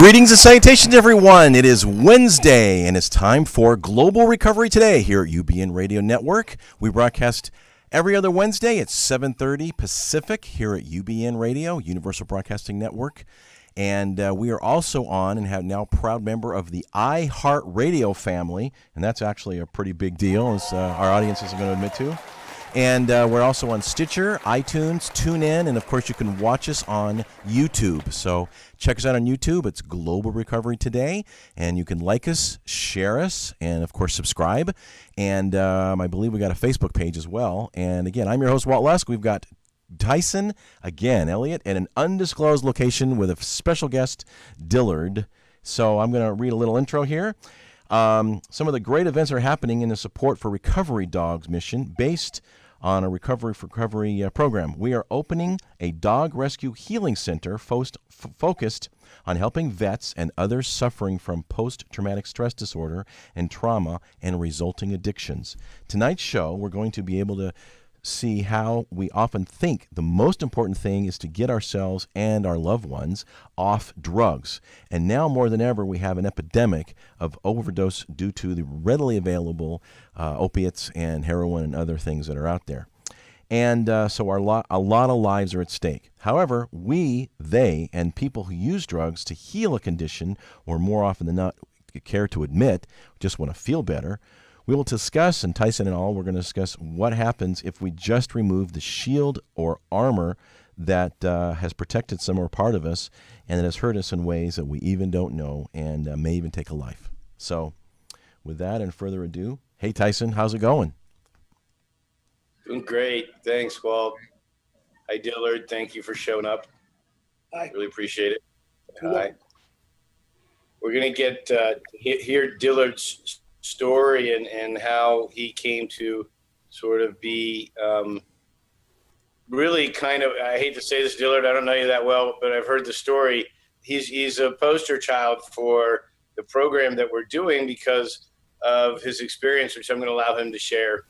Greetings and salutations, everyone. It is Wednesday, and it's time for Global Recovery Today here at UBN Radio Network. We broadcast every other Wednesday at 7:30 Pacific here at UBN Radio, Universal Broadcasting Network. And we are also on and have now proud member of the iHeartRadio family, and that's actually a pretty big deal, as our audience is going to admit to. And we're also on Stitcher, iTunes, TuneIn, and of course you can watch us on YouTube. So check us out on YouTube. It's Global Recovery Today, and you can like us, share us, and of course subscribe. And I believe we got a Facebook page as well. And again, I'm your host, Walt Lusk. We've got Tyson, again, Elliot, in an undisclosed location with a special guest, Dillard. So I'm going to read a little intro here. Some of the great events are happening in the support for Recovery Dogs mission based on a Recovery for Recovery program. We are opening a dog rescue healing center focused on helping vets and others suffering from post-traumatic stress disorder and trauma and resulting addictions. Tonight's show, we're going to be able to see how we often think the most important thing is to get ourselves and our loved ones off drugs. And now more than ever, we have an epidemic of overdose due to the readily available opiates and heroin and other things that are out there. And so a lot of lives are at stake. However, they, and people who use drugs to heal a condition, or more often than not care to admit, just want to feel better, we will discuss, and Tyson and all, we're going to discuss what happens if we just remove the shield or armor that has protected some or part of us and that has hurt us in ways that we even don't know and may even take a life. So with that and further ado, hey Tyson, how's it going? Doing great. Thanks, Walt. Hi, Dillard. Thank you for showing up. Hi. Really appreciate it. Hi. We're going to get hear Dillard's story and how he came to sort of be really kind of, I hate to say this, Dillard, I don't know you that well, but I've heard the story. He's a poster child for the program that we're doing because of his experience, which I'm going to allow him to share.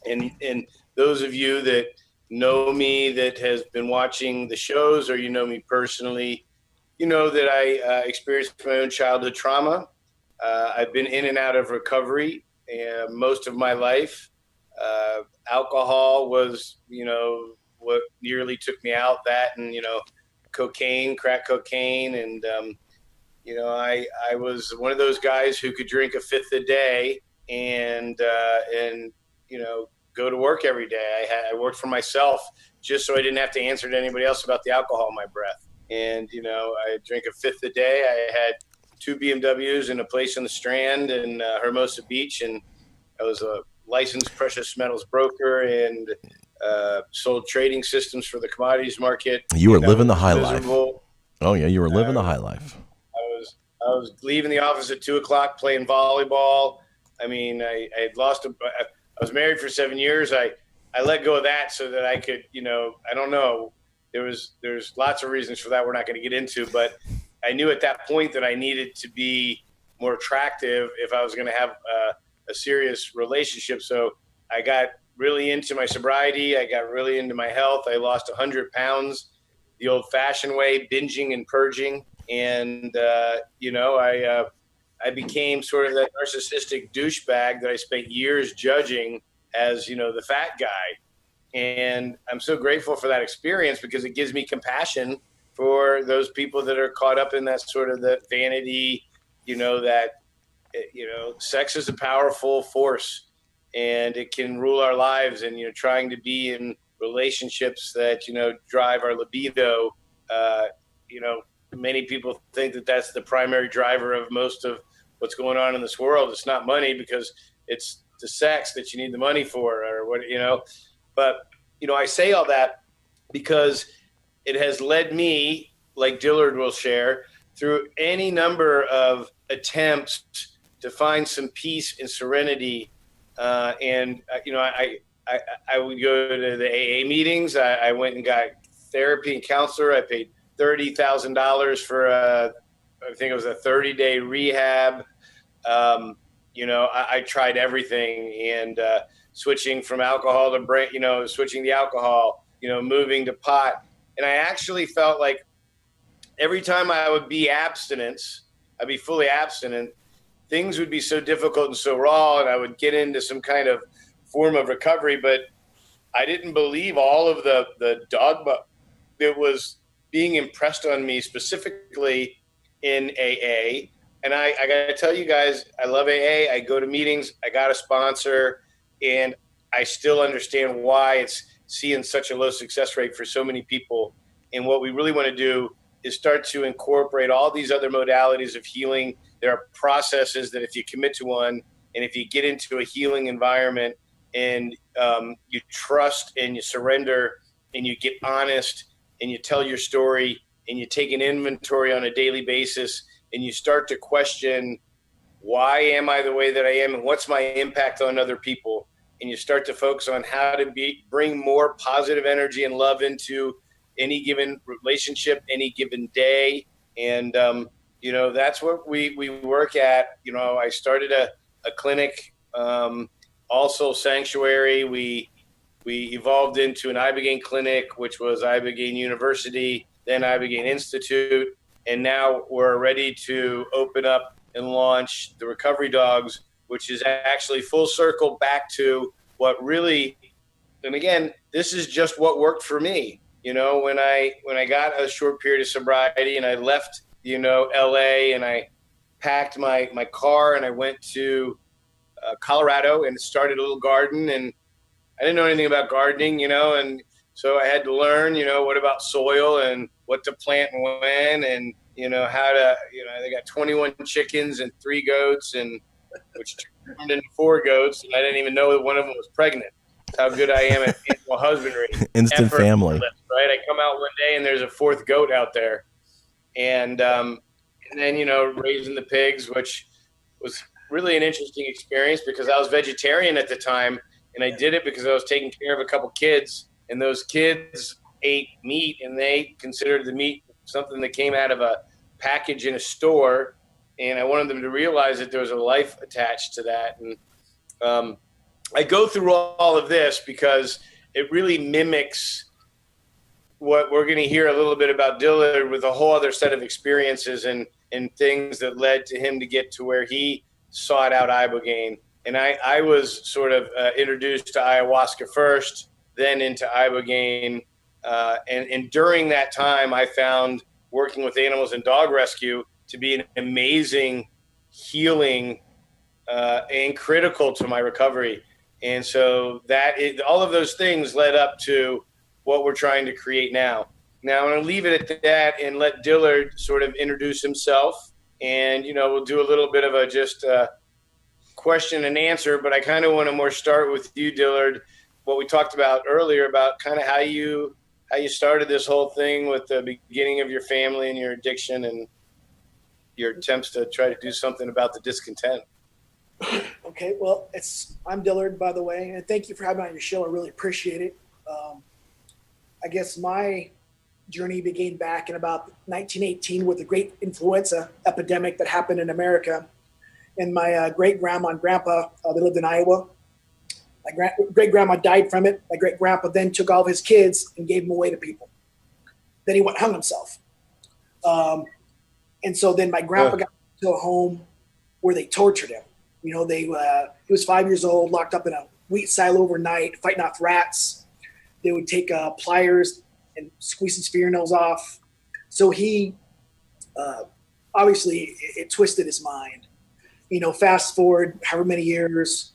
And those of you that know me, that has been watching the shows, or you know me personally, you know that I experienced my own childhood trauma. I've been in and out of recovery most of my life. Alcohol was, what nearly took me out. That and, cocaine, crack cocaine. And, I was one of those guys who could drink a fifth a day and go to work every day. I worked for myself just so I didn't have to answer to anybody else about the alcohol in my breath. And, I drink a fifth a day. I had 2 BMWs and a place in the Strand and Hermosa Beach, and I was a licensed precious metals broker and sold trading systems for the commodities market. You were living the high life. Oh yeah, you were living the high life. I was leaving the office at 2:00 playing volleyball. I mean, I had lost I was married for 7 years. I let go of that so that I could, I don't know. There's lots of reasons for that we're not going to get into, but I knew at that point that I needed to be more attractive if I was going to have a serious relationship. So I got really into my sobriety. I got really into my health. I lost 100 pounds the old-fashioned way, binging and purging. And, I became sort of that narcissistic douchebag that I spent years judging as, the fat guy. And I'm so grateful for that experience because it gives me compassion for those people that are caught up in that sort of the vanity, sex is a powerful force and it can rule our lives. And, trying to be in relationships that, drive our libido, many people think that that's the primary driver of most of what's going on in this world. It's not money because it's the sex that you need the money for or what, but, I say all that because it has led me, like Dillard will share, through any number of attempts to find some peace and serenity. I would go to the AA meetings. I went and got therapy and counselor. I paid $30,000 for I think it was a 30-day rehab. I tried everything and switching from alcohol to switching the alcohol, moving to pot. And I actually felt like every time I would be I'd be fully abstinent, things would be so difficult and so raw, and I would get into some kind of form of recovery, but I didn't believe all of the dogma that was being impressed on me specifically in AA. And I got to tell you guys, I love AA. I go to meetings. I got a sponsor, and I still understand why it's seeing such a low success rate for so many people. And what we really want to do is start to incorporate all these other modalities of healing. There are processes that if you commit to one, and if you get into a healing environment and you trust and you surrender and you get honest and you tell your story and you take an inventory on a daily basis and you start to question, why am I the way that I am and what's my impact on other people? And you start to focus on how to bring more positive energy and love into any given relationship, any given day. And, that's what we work at. I started a clinic, also Sanctuary. We evolved into an Ibogaine clinic, which was Ibogaine University, then Ibogaine Institute. And now we're ready to open up and launch the Recovery Dogs, which is actually full circle back to what really, and again, this is just what worked for me. When I got a short period of sobriety and I left, LA, and I packed my car and I went to Colorado and started a little garden, and I didn't know anything about gardening, and so I had to learn, what about soil and what to plant and when, and, how to, they got 21 chickens and 3 goats, and which turned into 4 goats. And I didn't even know that one of them was pregnant. That's how good I am at animal husbandry. Instant family. Right. I come out one day and there's a 4th goat out there. And then, raising the pigs, which was really an interesting experience because I was vegetarian at the time. And I did it because I was taking care of a couple kids, and those kids ate meat, and they considered the meat something that came out of a package in a store. And I wanted them to realize that there was a life attached to that. And I go through all of this because it really mimics what we're going to hear a little bit about Dillard, with a whole other set of experiences and things that led to him to get to where he sought out Ibogaine. And I was sort of introduced to ayahuasca first, then into Ibogaine. And during that time, I found working with animals in dog rescue to be an amazing healing and critical to my recovery. And so all of those things led up to what we're trying to create now. Now I'm going to leave it at that and let Dillard sort of introduce himself. And, we'll do a little bit of a just question and answer, but I kind of want to more start with you, Dillard, what we talked about earlier about kind of how you started this whole thing with the beginning of your family and your addiction and your attempts to try to do something about the discontent. Okay, well, I'm Dillard, by the way, and thank you for having me on your show. I really appreciate it. I guess my journey began back in about 1918 with the great influenza epidemic that happened in America. And my great-grandma and grandpa, they lived in Iowa. My great-grandma died from it. My great-grandpa then took all of his kids and gave them away to people. Then he went and hung himself. And so then my grandpa got to a home where they tortured him. He was 5 years old, locked up in a wheat silo overnight, fighting off rats. They would take pliers and squeeze his fingernails off. So he, obviously, it twisted his mind. Fast forward however many years,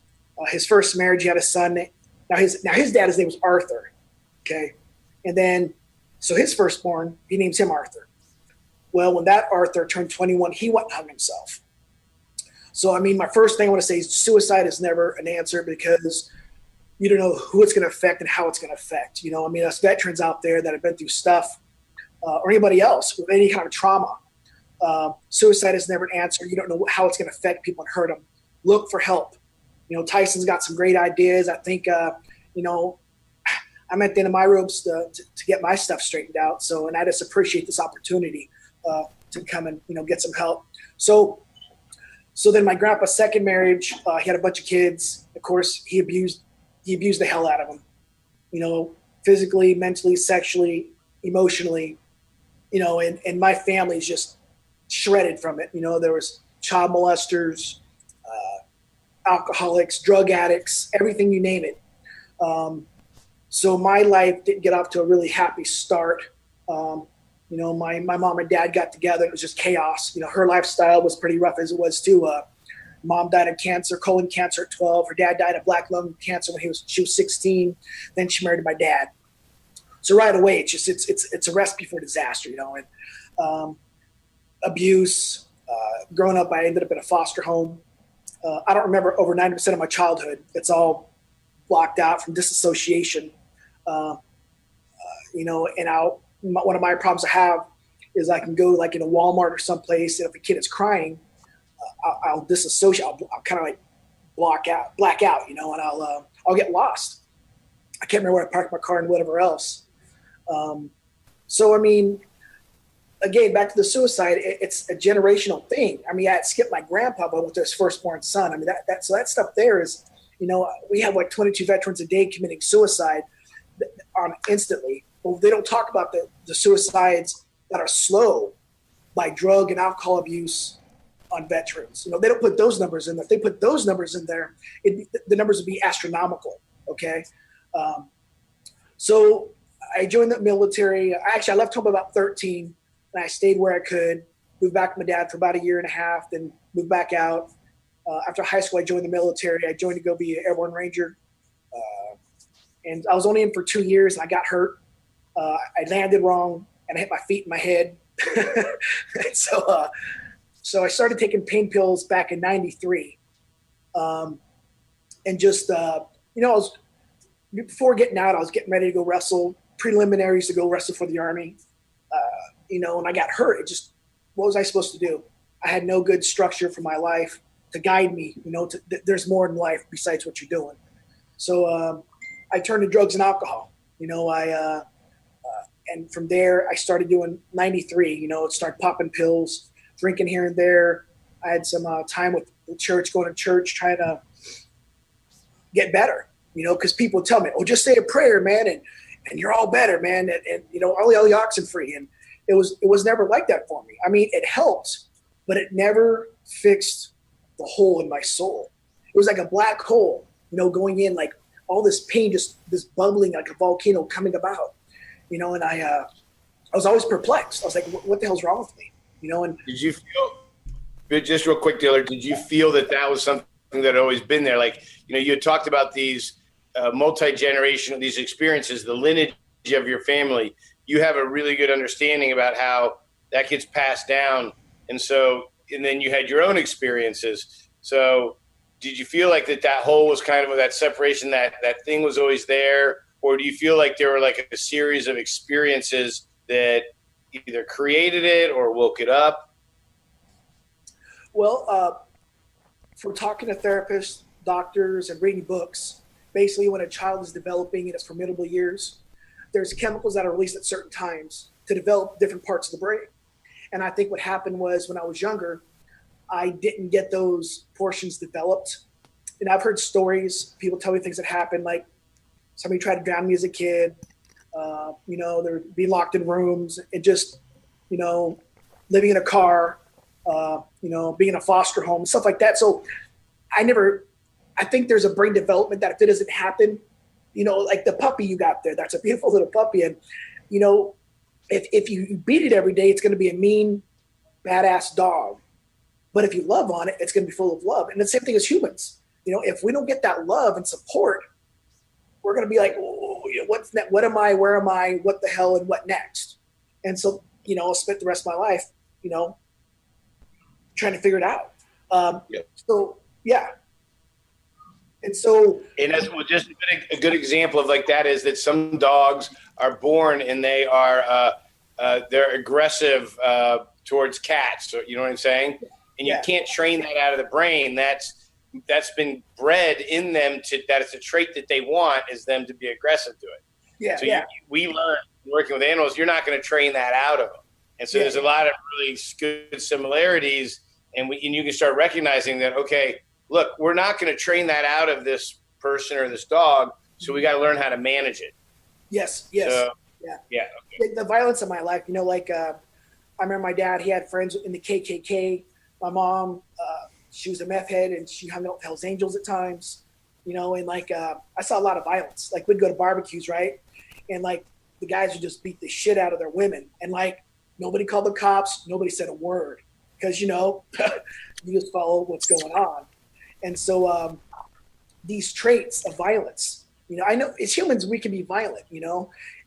his first marriage, he had a son. Now his dad, his name was Arthur. Okay. And then, so his firstborn, he names him Arthur. Well, when that Arthur turned 21, he went and hung himself. So, my first thing I want to say is suicide is never an answer because you don't know who it's going to affect and how it's going to affect. Us veterans out there that have been through stuff or anybody else with any kind of trauma, suicide is never an answer. You don't know how it's going to affect people and hurt them. Look for help. Tyson's got some great ideas. I think, I'm at the end of my ropes to get my stuff straightened out. And I just appreciate this opportunity to come and, get some help. So then my grandpa's second marriage, he had a bunch of kids. Of course, he abused the hell out of them, physically, mentally, sexually, emotionally. and my family's just shredded from it. There was child molesters, alcoholics, drug addicts, everything you name it. So my life didn't get off to a really happy start. My mom and dad got together. It was just chaos. Her lifestyle was pretty rough as it was too. Mom died of cancer, colon cancer at 12. Her dad died of black lung cancer when she was 16. Then she married my dad. So right away, it's a recipe for disaster, and abuse. Growing up, I ended up in a foster home. I don't remember over 90% of my childhood. It's all blocked out from disassociation. And one of my problems I have is I can go like in a Walmart or someplace, and if a kid is crying, I'll disassociate. I'll kind of like black out, and I'll get lost. I can't remember where I parked my car and whatever else. So, again, back to the suicide, it's a generational thing. I had skipped my grandpa, but with his firstborn son. So that stuff there is, we have like 22 veterans a day committing suicide instantly. Well, they don't talk about the suicides that are slow by drug and alcohol abuse on veterans. They don't put those numbers in there. If they put those numbers in there, the numbers would be astronomical. Okay. So I joined the military. I left home about 13, and I stayed where I could, moved back with my dad for about a year and a half, then moved back out. After high school, I joined the military. I joined to go be an airborne ranger. And I was only in for 2 years, and I got hurt. I landed wrong, and I hit my feet and my head. So I started taking pain pills back in 93. And just, before getting out, I was getting ready to go wrestle, preliminaries to go wrestle for the Army. And I got hurt. What was I supposed to do? I had no good structure for my life to guide me, there's more in life besides what you're doing. So I turned to drugs and alcohol. And from there, I started doing 93, started popping pills, drinking here and there. I had some time with the church, going to church, trying to get better, because people tell me, oh, just say a prayer, man, and you're all better, man, and all the oxen free. And it was never like that for me. It helped, but it never fixed the hole in my soul. It was like a black hole, going in, like all this pain, just this bubbling like a volcano coming about, and I was always perplexed. I was like, what the hell's wrong with me? And did you feel, just real quick, Dillard, did you feel that was something that had always been there? Like, you had talked about these multi-generational, these experiences, the lineage of your family. You have a really good understanding about how that gets passed down. And then you had your own experiences. So did you feel like that hole was kind of that separation, that thing was always there? Or do you feel like there were like a series of experiences that either created it or woke it up? Well, from talking to therapists, doctors, and reading books, basically when a child is developing in its formidable years, there's chemicals that are released at certain times to develop different parts of the brain. And I think what happened was when I was younger, I didn't get those portions developed. And I've heard stories, people tell me things that happened, like somebody tried to drown me as a kid, they're being locked in rooms, and just, living in a car, being in a foster home, stuff like that. So I think there's a brain development that if it doesn't happen, like the puppy you got there, that's a beautiful little puppy. And, if you beat it every day, it's going to be a mean, badass dog. But if you love on it, it's going to be full of love. And the same thing as humans. If we don't get that love and support, we're going to be like, oh, what's next? What am I? Where am I? What the hell? And what next? And so, I'll spend the rest of my life, trying to figure it out. So, yeah. And that's just a good example of like that is that some dogs are born and they are they're aggressive towards cats. So, you know what I'm saying? And you can't train that out of the brain. That's been bred in them that it's a trait that they want is them to be aggressive to it. Yeah. So we learn working with animals, you're not going to train that out of them. And so there's a lot of really good similarities, and you can start recognizing that, okay, look, we're not going to train that out of this person or this dog, so we got to learn how to manage it. Yes. So Yeah. Yeah. Okay. The violence in my life, like I remember my dad, he had friends in the KKK. My mom, she was a meth head and she hung out with Hell's Angels at times, and like I saw a lot of violence. Like we'd go to barbecues, right? And like the guys would just beat the shit out of their women. And like nobody called the cops, nobody said a word because, you just follow what's going on. And so these traits of violence, I know as humans, we can be violent,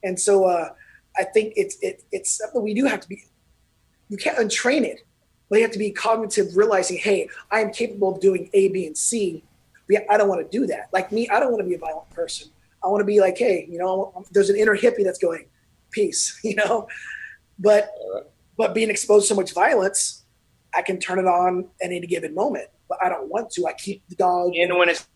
and so I think it's something we do have to be, you can't untrain it, but you have to be cognitive, realizing, hey, I am capable of doing A, B, and C, but I don't want to do that. Like me, I don't want to be a violent person. I want to be like, hey, there's an inner hippie that's going, peace, but being exposed to so much violence, I can turn it on at any given moment, but I don't want to. I keep the dog. And when it's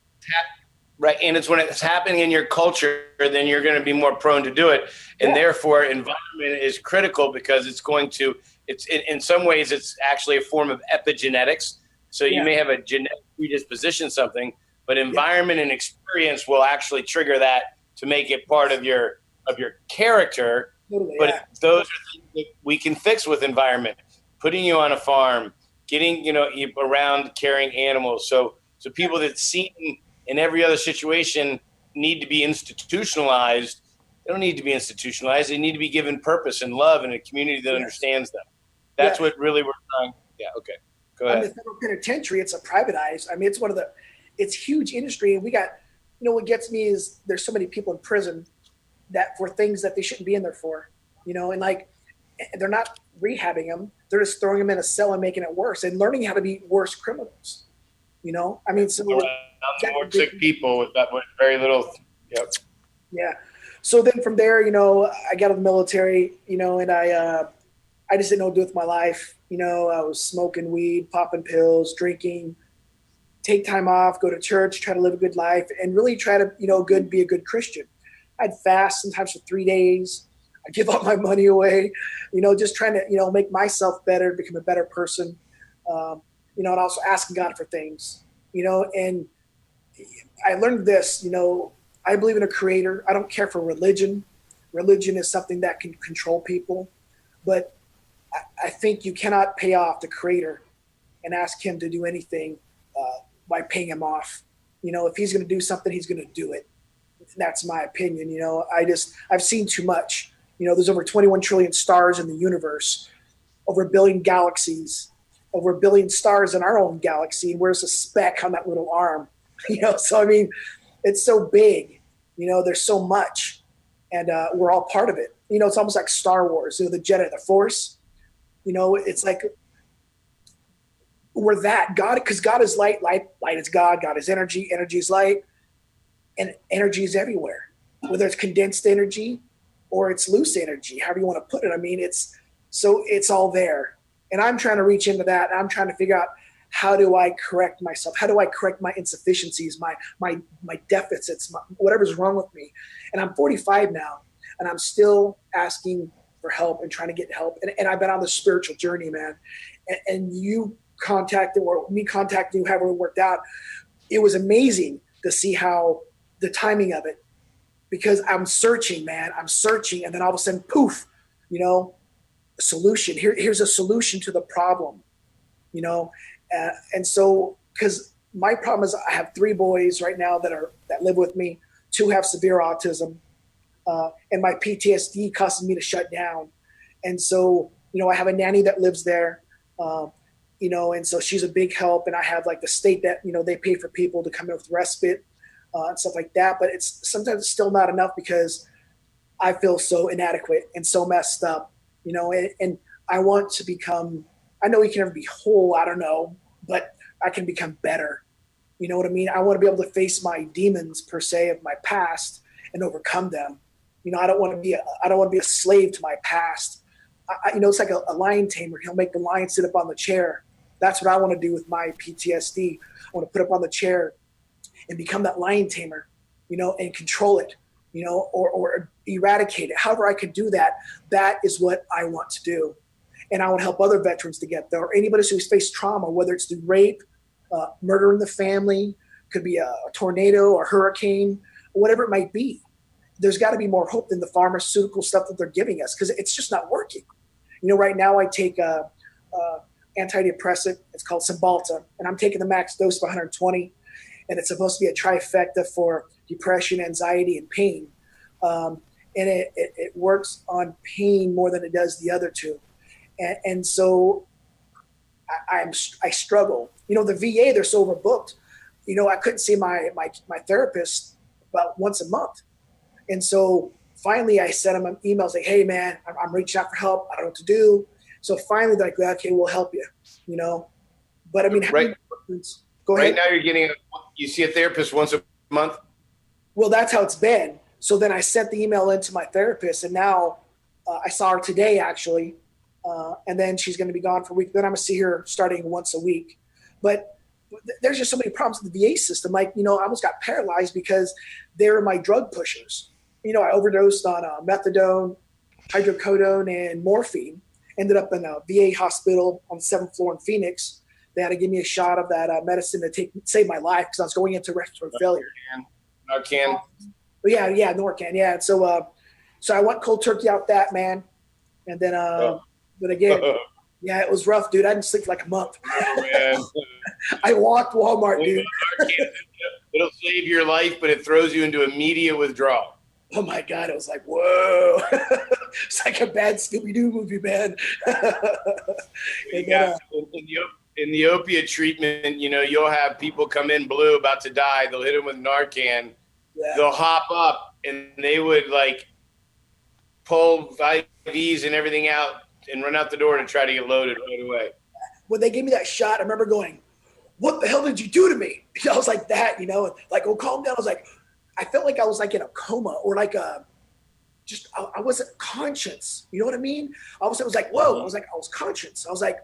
right, and it's when it's happening in your culture, then you're going to be more prone to do it, and therefore, environment is critical because it's going to. It's in some ways, it's actually a form of epigenetics. So you may have a genetic predisposition, something, but environment and experience will actually trigger that to make it part of your character. Totally, but those are things that we can fix with environment. Putting you on a farm, getting around caring animals. So people that see in every other situation need to be institutionalized. They don't need to be institutionalized. They need to be given purpose and love in a community that understands them. That's what really we're trying. Yeah. Okay. Go ahead. The federal penitentiary, it's a privatized. I mean, it's huge industry. And we got, what gets me is there's so many people in prison that for things that they shouldn't be in there for, and like, they're not rehabbing them. They're just throwing them in a cell and making it worse and learning how to be worse criminals. I mean, so more sick people with very little. Yep. Yeah. So then from there, I got out of the military, and I just didn't know what to do with my life. I was smoking weed, popping pills, drinking, take time off, go to church, try to live a good life, and really try to, be a good Christian. I'd fast sometimes for 3 days. I'd give all my money away, just trying to, make myself better, become a better person. And also asking God for things, and I learned this, I believe in a creator. I don't care for religion. Religion is something that can control people, but I think you cannot pay off the creator and ask him to do anything by paying him off. If he's going to do something, he's going to do it. That's my opinion. I've seen too much. There's over 21 trillion stars in the universe, over 1 billion galaxies, over 1 billion stars in our own galaxy. And where's a speck on that little arm? So, I mean, it's so big, there's so much, and we're all part of it. It's almost like Star Wars, the Jedi, the Force, it's like we're that God, because God is light, light is God, God is energy, energy is light, and energy is everywhere, whether it's condensed energy or it's loose energy, however you want to put it. I mean, it's all there. And I'm trying to reach into that. And I'm trying to figure out, how do I correct myself? How do I correct my insufficiencies, my deficits, whatever's wrong with me? And I'm 45 now, and I'm still asking for help and trying to get help. And I've been on this spiritual journey, man. And you contacted, or me contacting you, however it worked out, it was amazing to see how the timing of it, because I'm searching, man. I'm searching, and then all of a sudden, poof, a solution. Here's a solution to the problem, and so, because my problem is I have 3 boys right now that live with me. 2 have severe autism, and my PTSD causes me to shut down. And so, I have a nanny that lives there, and so she's a big help. And I have like the state that, they pay for people to come in with respite and stuff like that. But sometimes it's still not enough because I feel so inadequate and so messed up, and I want to become, I know you can never be whole, I don't know, but I can become better. You know what I mean? I want to be able to face my demons, per se, of my past and overcome them. I don't want to be a slave to my past. It's like a lion tamer. He'll make the lion sit up on the chair. That's what I want to do with my PTSD. I want to put up on the chair and become that lion tamer, and control it, or eradicate it. However I could do that, that is what I want to do. And I want to help other veterans to get there, or anybody who's faced trauma, whether it's through rape, murder in the family, could be a tornado or hurricane, whatever it might be. there's got to be more hope than the pharmaceutical stuff that they're giving us, because it's just not working. Right now I take a antidepressant. It's called Cymbalta, and I'm taking the max dose of 120, and it's supposed to be a trifecta for depression, anxiety, and pain. And it works on pain more than it does the other two. And so I struggle. The VA, they're so overbooked. I couldn't see my therapist about once a month. And so finally I sent him an email like, hey man, I'm reaching out for help. I don't know what to do. So finally they're like, okay, we'll help you, but I mean, right ahead. Now you see a therapist once a month. Well, that's how it's been. So then I sent the email into my therapist, and now I saw her today actually. And then she's going to be gone for a week. Then I'm going to see her starting once a week. But there's just so many problems with the VA system. Like, I almost got paralyzed because they're my drug pushers. I overdosed on methadone, hydrocodone, and morphine. Ended up in a VA hospital on the 7th floor in Phoenix. They had to give me a shot of that medicine to save my life because I was going into respiratory failure. Narcan. Yeah, Narcan. Yeah. And so I went cold turkey out that, man. And then, but again, yeah, it was rough, dude. I didn't sleep for like a month. Oh, man. I walked Walmart, dude. It'll save your life, but it throws you into immediate withdrawal. Oh my God. It was like, whoa. It's like a bad Scooby-Doo movie, man. In the opiate treatment, you'll have people come in blue, about to die. They'll hit them with Narcan. Yeah. They'll hop up and they would like pull IVs and everything out and run out the door to try to get loaded right away. When they gave me that shot, I remember going, what the hell did you do to me? I was like that, like, oh, calm down. I was like, I felt like I was like in a coma or like I wasn't conscious. You know what I mean? All of a sudden it was like, whoa. I was conscious. I was like,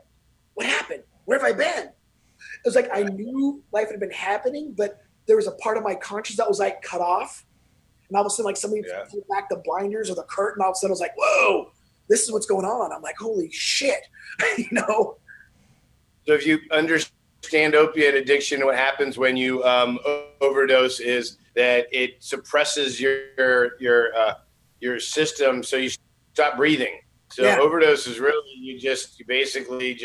what happened? Where have I been? It was like I knew life had been happening, but there was a part of my conscience that was like cut off. And all of a sudden, like somebody pulled back the blinders or the curtain. All of a sudden I was like, whoa, this is what's going on. I'm like, holy shit, So if you understand opiate addiction, what happens when you overdose is that it suppresses your system, so you stop breathing. So overdose is really you basically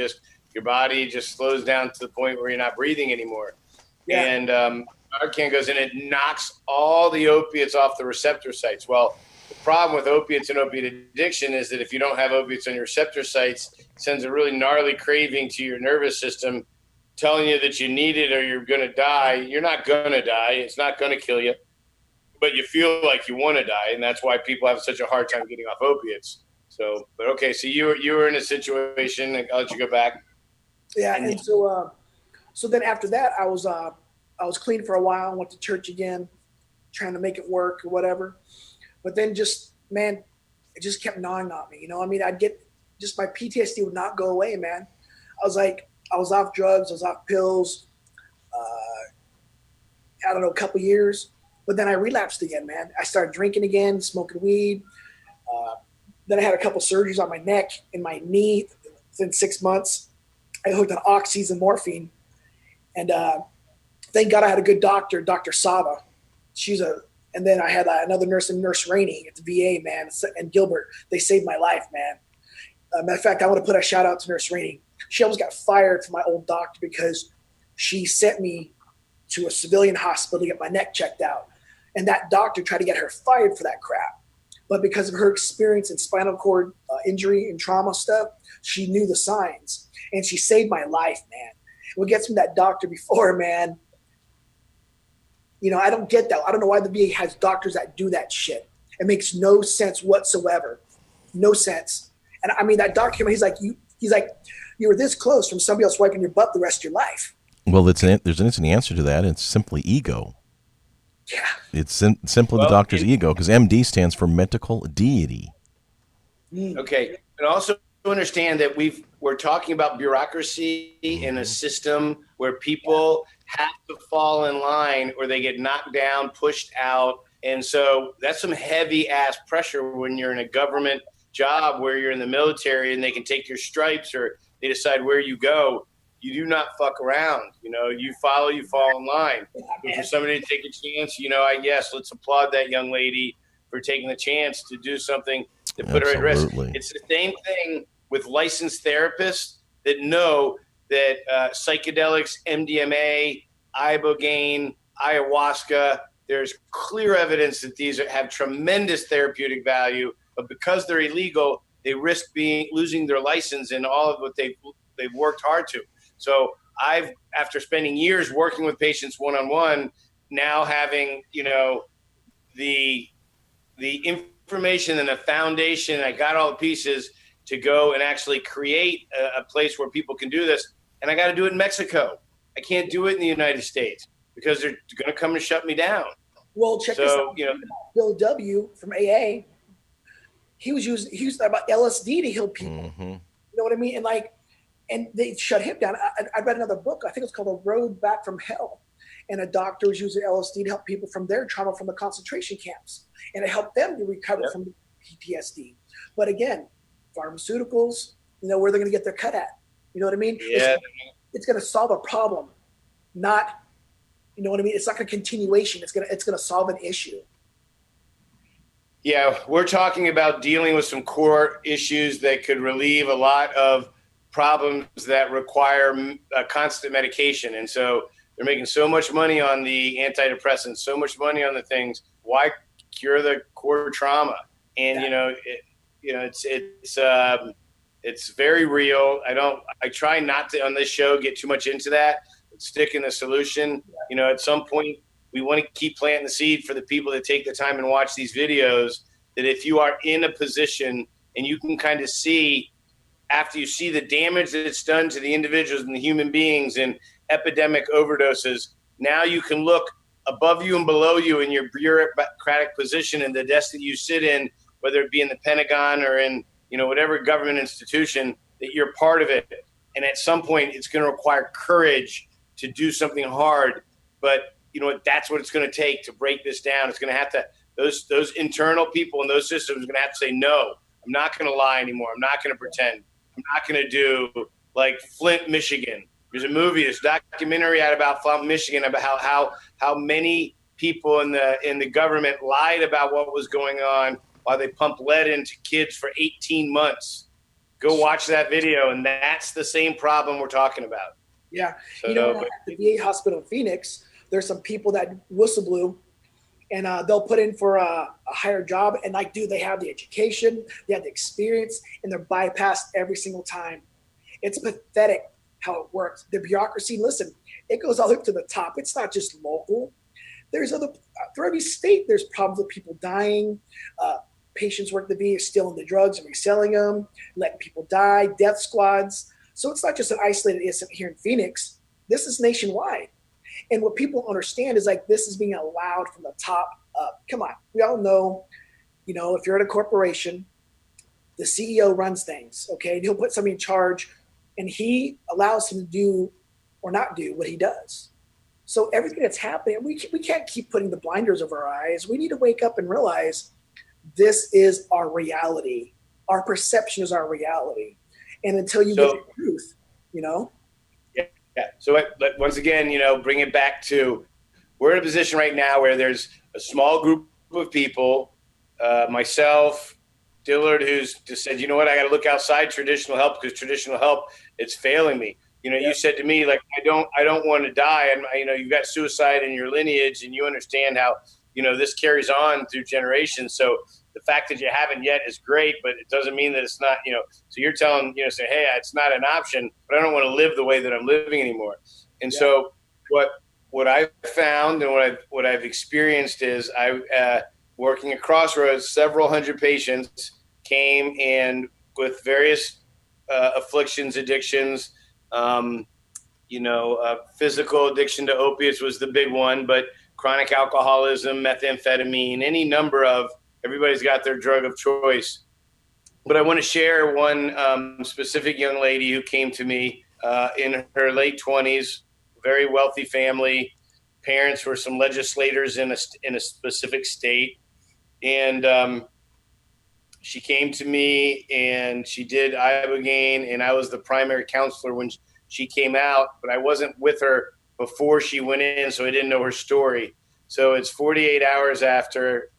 your body just slows down to the point where you're not breathing anymore. Yeah. And Narcan goes in, it knocks all the opiates off the receptor sites. Well, the problem with opiates and opiate addiction is that if you don't have opiates on your receptor sites, it sends a really gnarly craving to your nervous system, telling you that you need it or you're going to die. You're not going to die. It's not going to kill you, but you feel like you want to die. And that's why people have such a hard time getting off opiates. So, but okay. So you were in a situation, I'll let you go back. Yeah. And so then after that, I was clean for a while. Went to church again, trying to make it work or whatever. But then it just kept gnawing on me. I'd get my PTSD would not go away, man. I was off drugs. I was off pills. I don't know, a couple years. But then I relapsed again, man. I started drinking again, smoking weed. Then I had a couple surgeries on my neck and my knee within 6 months. I hooked on oxys and morphine. And thank God I had a good doctor, Dr. Sava. And then I had another nurse, Nurse Rainey at the VA, man, and Gilbert. They saved my life, man. Matter of fact, I want to put a shout out to Nurse Rainey. She almost got fired from my old doctor because she sent me to a civilian hospital to get my neck checked out. And that doctor tried to get her fired for that crap. But because of her experience in spinal cord injury and trauma stuff, she knew the signs. And she saved my life, man. What gets me that doctor before, man, I don't get that. I don't know why the VA has doctors that do that shit. It makes no sense whatsoever. No sense. And I mean, that doctor, he's like, you were this close from somebody else wiping your butt the rest of your life. Well, there's an instant answer to that. It's simply ego. Yeah. It's simply the doctor's ego, because MD stands for medical deity. Okay. And also understand that we're talking about bureaucracy in a system where people have to fall in line or they get knocked down, pushed out. And so that's some heavy ass pressure when you're in a government job where you're in the military and they can take your stripes or they decide where you go. You do not fuck around. You fall in line. But for somebody to take a chance, let's applaud that young lady for taking the chance to do something to put her at risk. It's the same thing with licensed therapists that know that psychedelics, MDMA, Ibogaine, ayahuasca, there's clear evidence that these have tremendous therapeutic value, but because they're illegal, they risk losing their license and all of what they've worked hard to. So I've, after spending years working with patients one-on-one, now having, the information and the foundation, I got all the pieces to go and actually create a place where people can do this. And I got to do it in Mexico. I can't do it in the United States because they're going to come and shut me down. Well, check this out. Bill W. from AA, he used about LSD to heal people. Mm-hmm. You know what I mean? And they shut him down. I read another book. I think it's called A Road Back from Hell. And a doctor was using LSD to help people from their trauma from the concentration camps. And it helped them to recover from PTSD. But again, pharmaceuticals, where they're going to get their cut at. You know what I mean? Yeah. It's going to solve a problem, not, you know what I mean? It's not a continuation. It's going to solve an issue. Yeah, we're talking about dealing with some core issues that could relieve a lot of problems that require constant medication. And so they're making so much money on the antidepressants, so much money on the things. Why cure the core trauma? And it's very real. I try not to on this show get too much into that. Stick in the solution. At some point we want to keep planting the seed for the people that take the time and watch these videos, that if you are in a position and you can kind of see, after you see the damage that it's done to the individuals and the human beings and epidemic overdoses, now you can look above you and below you in your bureaucratic position and the desk that you sit in, whether it be in the Pentagon or in, whatever government institution, that you're part of it. And at some point it's going to require courage to do something hard. But you know what, that's what it's going to take to break this down. It's going to have to, those internal people in those systems are going to have to say, no, I'm not going to lie anymore. I'm not going to pretend. I'm not going to do like Flint, Michigan. There's a movie, this documentary out about Flint, Michigan, about how many people in the government lied about what was going on while they pumped lead into kids for 18 months. Go watch that video, and that's the same problem we're talking about. Yeah. So, at the VA hospital in Phoenix, there's some people that whistle and they'll put in for a higher job. And they have the education, they have the experience, and they're bypassed every single time. It's pathetic how it works. The bureaucracy, listen, it goes all the way up to the top. It's not just local. There's for every state, there's problems with people dying. Patients work at the VA stealing the drugs and reselling them, letting people die, death squads. So it's not just an isolated incident here in Phoenix. This is nationwide. And what people understand is this is being allowed from the top up. Come on. We all know, if you're at a corporation, the CEO runs things, okay? And he'll put somebody in charge and he allows him to do or not do what he does. So everything that's happening, we can't keep putting the blinders over our eyes. We need to wake up and realize this is our reality. Our perception is our reality. And until you get the truth, Yeah. So once again, bring it back to, we're in a position right now where there's a small group of people, myself, Dillard, who's just said, you know what, I got to look outside traditional help because traditional help, it's failing me. You said to me, I don't want to die. And, you've got suicide in your lineage and you understand how, this carries on through generations. So the fact that you haven't yet is great, but it doesn't mean that it's not, so you're telling, say, hey, it's not an option, but I don't want to live the way that I'm living anymore. And so what I've found and what I've experienced is working at Crossroads, several hundred patients came and with various afflictions, addictions, physical addiction to opiates was the big one, but chronic alcoholism, methamphetamine, any number of, everybody's got their drug of choice. But I want to share one specific young lady who came to me in her late 20s, very wealthy family. Parents were some legislators in a specific state. And she came to me and she did Ibogaine, and I was the primary counselor when she came out, but I wasn't with her before she went in, so I didn't know her story. So it's 48 hours after,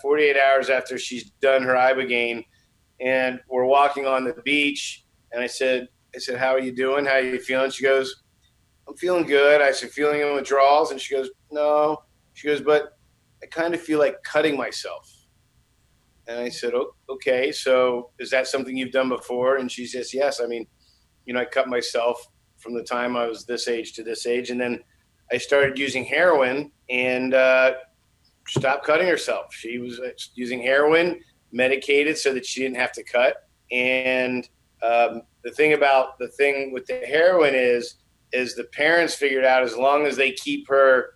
48 hours after she's done her Ibogaine, and we're walking on the beach. And I said, how are you doing? How are you feeling? She goes, I'm feeling good. I said, feeling in withdrawals? And she goes, no. She goes, but I kind of feel like cutting myself. And I said, oh, okay, so is that something you've done before? And she says, yes. I mean, I cut myself from the time I was this age to this age. And then I started using heroin and stopped cutting herself. She was using heroin, medicated so that she didn't have to cut. And the thing with the heroin is the parents figured out as long as they keep her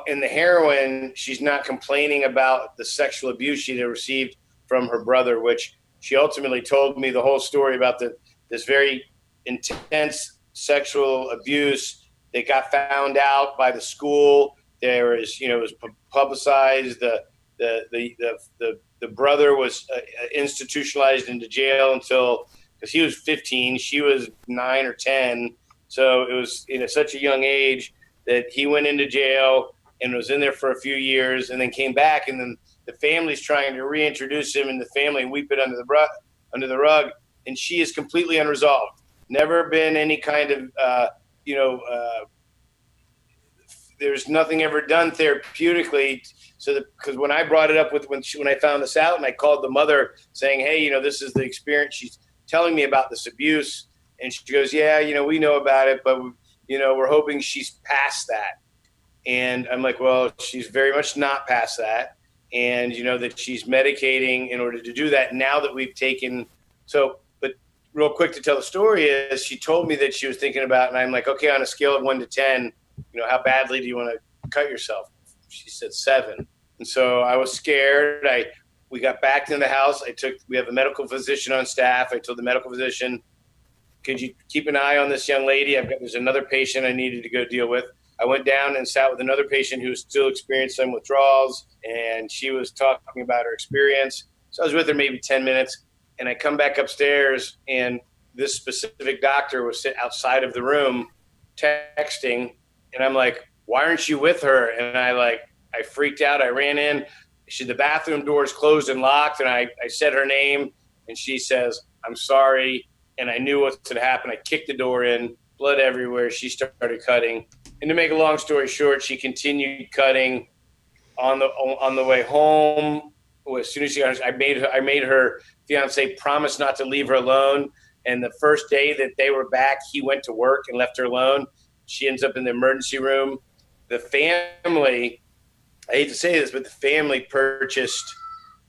in the heroin, she's not complaining about the sexual abuse she had received from her brother, which she ultimately told me the whole story about this very intense sexual abuse that got found out by the school. There is, it was publicized. The brother was institutionalized into jail because he was 15, she was 9 or 10. So it was such a young age that he went into jail and was in there for a few years and then came back. And then the family's trying to reintroduce him in the family and weep it under the rug. And she is completely unresolved. Never been any kind of, there's nothing ever done therapeutically. So because when I brought it up when I found this out and I called the mother saying, hey, this is the experience. She's telling me about this abuse. And she goes, yeah, we know about it, but we're hoping she's past that. And I'm like, well, she's very much not past that. And, that she's medicating in order to do that now that we've taken. But real quick to tell the story is she told me that she was thinking about, and I'm like, okay, on a scale of 1 to 10, how badly do you want to cut yourself? She said 7. And so I was scared. We got back to the house. We have a medical physician on staff. I told the medical physician, could you keep an eye on this young lady? There's another patient I needed to go deal with. I went down and sat with another patient who was still experiencing withdrawals, and she was talking about her experience. So I was with her maybe 10 minutes, and I come back upstairs, and this specific doctor was sitting outside of the room texting, and I'm like, why aren't you with her? And I freaked out. I ran in. The bathroom doors closed and locked, and I said her name, and she says, I'm sorry. And I knew what had happened. I kicked the door in, blood everywhere. She started cutting. And to make a long story short, she continued cutting on the way home. As soon as I made her fiance promise not to leave her alone. And the first day that they were back, he went to work and left her alone. She ends up in the emergency room. The family, I hate to say this, but the family purchased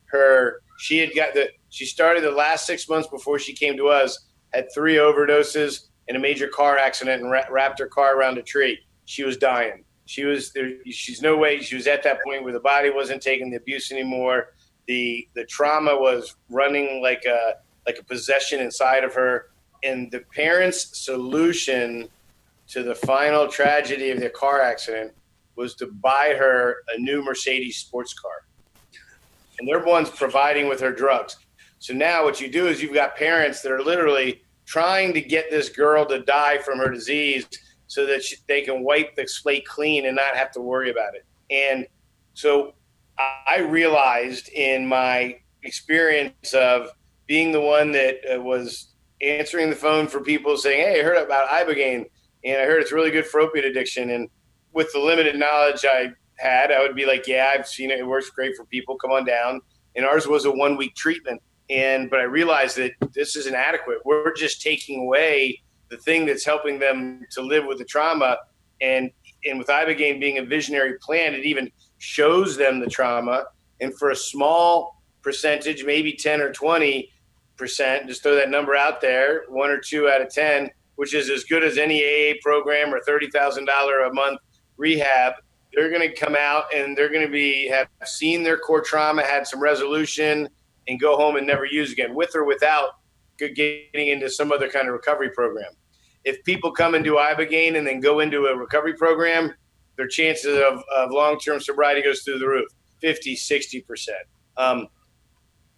her. She started the last 6 months before she came to us, had 3 overdoses in a major car accident and wrapped her car around a tree. She was dying. She's no way. She was at that point where the body wasn't taking the abuse anymore. The trauma was running like a possession inside of her. And the parents' solution to the final tragedy of their car accident was to buy her a new Mercedes sports car. And they're the ones providing with her drugs. So now what you do is you've got parents that are literally trying to get this girl to die from her disease so that they can wipe the slate clean and not have to worry about it. And so I realized in my experience of being the one that was answering the phone for people saying, hey, I heard about Ibogaine, and I heard it's really good for opiate addiction. And with the limited knowledge I had, I would be like, yeah, I've seen it. It works great for people. Come on down. And ours was a 1-week treatment. But I realized that this is inadequate. We're just taking away the thing that's helping them to live with the trauma. And with Ibogaine being a visionary plan, it even shows them the trauma. And for a small percentage, maybe 10 or 20%, just throw that number out there, 1 or 2 out of 10, which is as good as any AA program or $30,000 a month rehab, they're going to come out and they're going to have seen their core trauma, had some resolution, and go home and never use again, with or without getting into some other kind of recovery program. If people come and do Ibogaine and then go into a recovery program, their chances of long-term sobriety goes through the roof, 50, 60%.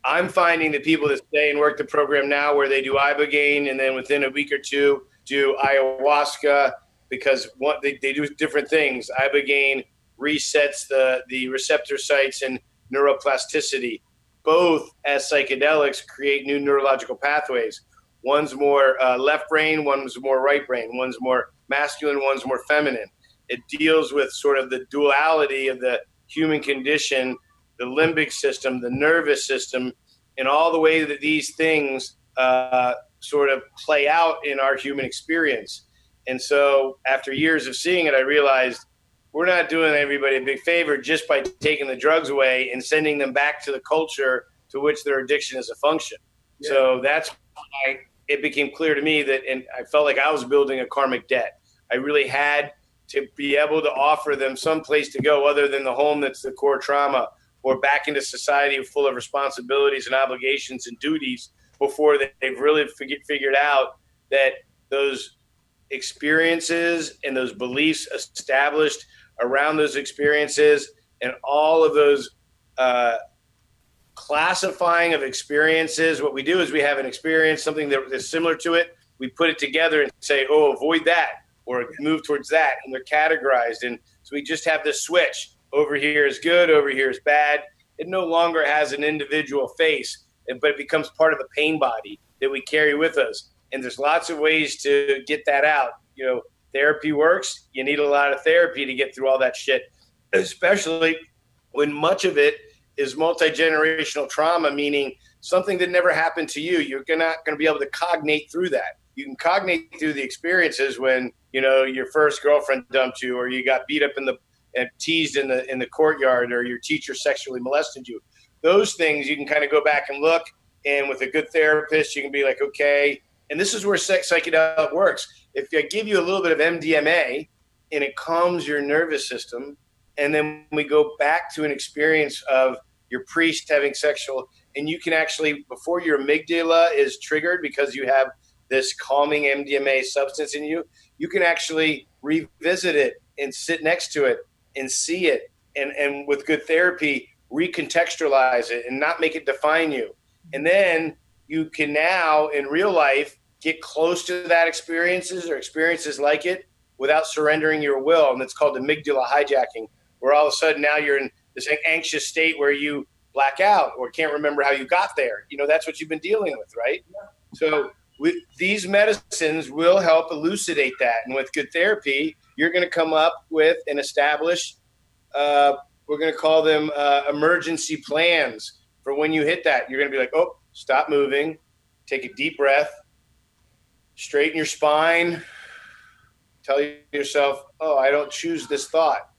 I'm finding that people that stay and work the program now where they do Ibogaine and then within a week or two do ayahuasca, because they do different things. Ibogaine resets the receptor sites and neuroplasticity. Both as psychedelics create new neurological pathways. One's more left brain, one's more right brain, one's more masculine, one's more feminine. It deals with sort of the duality of the human condition, the limbic system, the nervous system, and all the way that these things sort of play out in our human experience. And so after years of seeing it, I realized we're not doing everybody a big favor just by taking the drugs away and sending them back to the culture to which their addiction is a function. Yeah. So that's why it became clear to me that, and I felt like I was building a karmic debt. I really had to be able to offer them some place to go other than the home that's the core trauma, or back into society full of responsibilities and obligations and duties before they've really figured out that those experiences and those beliefs established around those experiences and all of those classifying of experiences. What we do is we have an experience, something that is similar to it. We put it together and say, oh, avoid that or move towards that. And they're categorized. And so we just have this switch. Over here is good, over here is bad. It no longer has an individual face, but it becomes part of the pain body that we carry with us. And there's lots of ways to get that out. You know, therapy works. You need a lot of therapy to get through all that shit, especially when much of it is multi-generational trauma, meaning something that never happened to you. You're not going to be able to cognate through that. You can cognate through the experiences when, you know, your first girlfriend dumped you, or you got beat up and teased in the courtyard, or your teacher sexually molested you. Those things you can kind of go back and look, and with a good therapist, you can be like, okay. And this is where psychedelic works. If I give you a little bit of MDMA and it calms your nervous system, and then we go back to an experience of your priest having sexual, and you can actually, before your amygdala is triggered because you have this calming MDMA substance in you, you can actually revisit it and sit next to it and see it, and with good therapy, recontextualize it and not make it define you. And then you can now, in real life, get close to that experiences or experiences like it without surrendering your will. And it's called amygdala hijacking, where all of a sudden now you're in this anxious state where you black out or can't remember how you got there. You know, that's what you've been dealing with, right? Yeah. So these medicines will help elucidate that. And with good therapy, you're going to come up with and establish, we're going to call them emergency plans for when you hit that. You're going to be like, oh, stop moving, take a deep breath, straighten your spine, tell yourself, oh, I don't choose this thought.